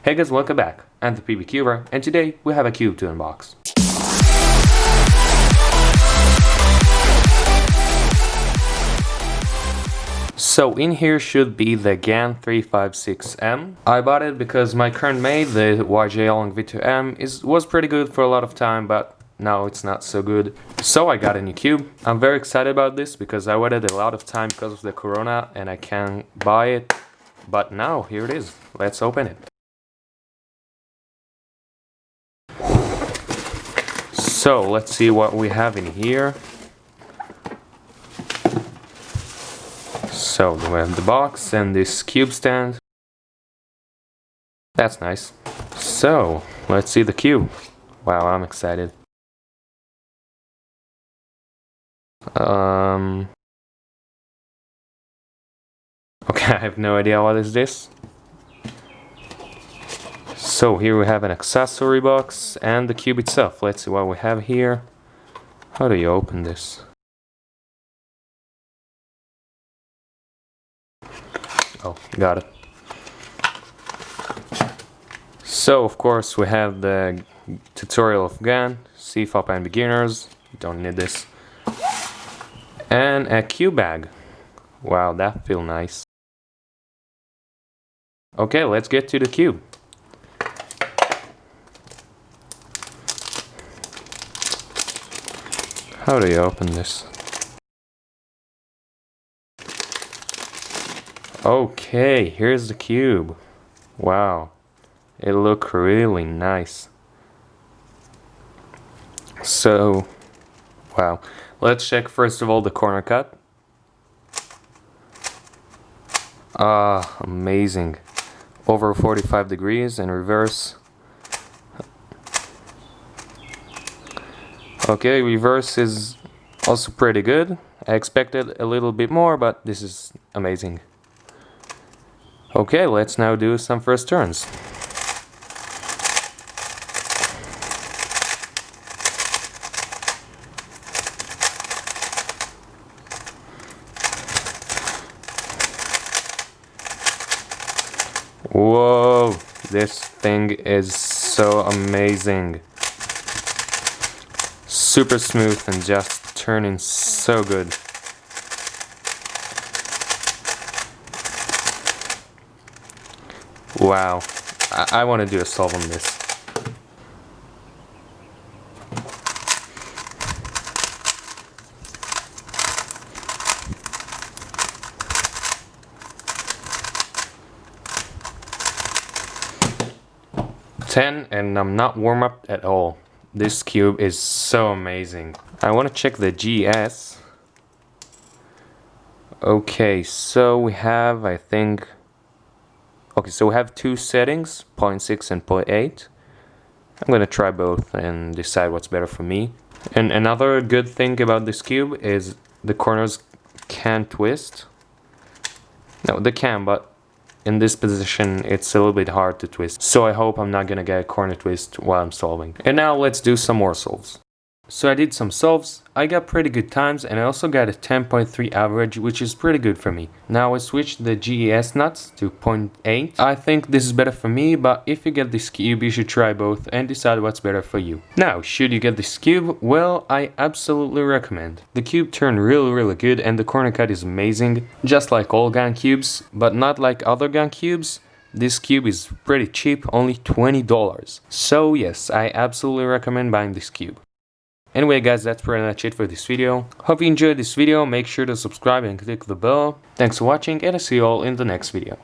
Hey guys, welcome back. I'm the PB Cuber, and today we have a cube to unbox. So in here should be the GAN 356M. I bought it because my current mate, the YJ Long V2M, was pretty good for a lot of time, but now it's not so good. So I got a new cube. I'm very excited about this because I waited a lot of time because of the corona and I can't buy it. But now here it is. Let's open it. So let's see what we have in here. So we have the box and this cube stand. That's nice. So let's see the cube. Wow, I'm excited. Okay, I have no idea what is this. So here we have an accessory box and the cube itself. Let's see what we have here. How do you open this? Oh, got it. So of course we have the tutorial of GAN, CFOP and beginners. Don't need this. And a cube bag. Wow, that feels nice. Okay, let's get to the cube. How do you open this? Okay, here's the cube. Wow, it looks really nice. So, wow, let's check first of all the corner cut. Ah, amazing. Over 45 degrees in reverse. Okay, reverse is also pretty good. I expected a little bit more, but this is amazing. Okay, let's now do some first turns. Whoa, this thing is so amazing. Super smooth and just turning so good. Wow, I want to do a solve on this. And I'm not warm up at all. This cube is so amazing. I want to check the GS. Okay, so we have, I think... Okay, so we have two settings, 0.6 and 0.8. I'm gonna try both and decide what's better for me. And another good thing about this cube is the corners can twist. No, they can, but in this position it's a little bit hard to twist. So I hope I'm not gonna get a corner twist while I'm solving. And now let's do some more solves. So I did some solves, I got pretty good times, and I also got a 10.3 average, which is pretty good for me. Now I switched the GES nuts to 0.8. I think this is better for me, but if you get this cube, you should try both and decide what's better for you. Now, should you get this cube? Well, I absolutely recommend. The cube turned really good and the corner cut is amazing, just like all GAN cubes, but not like other GAN cubes. This cube is pretty cheap, only $20. So yes, I absolutely recommend buying this cube. Anyway guys, that's pretty much it for this video. Hope you enjoyed this video, make sure to subscribe and click the bell. Thanks for watching and I'll see you all in the next video.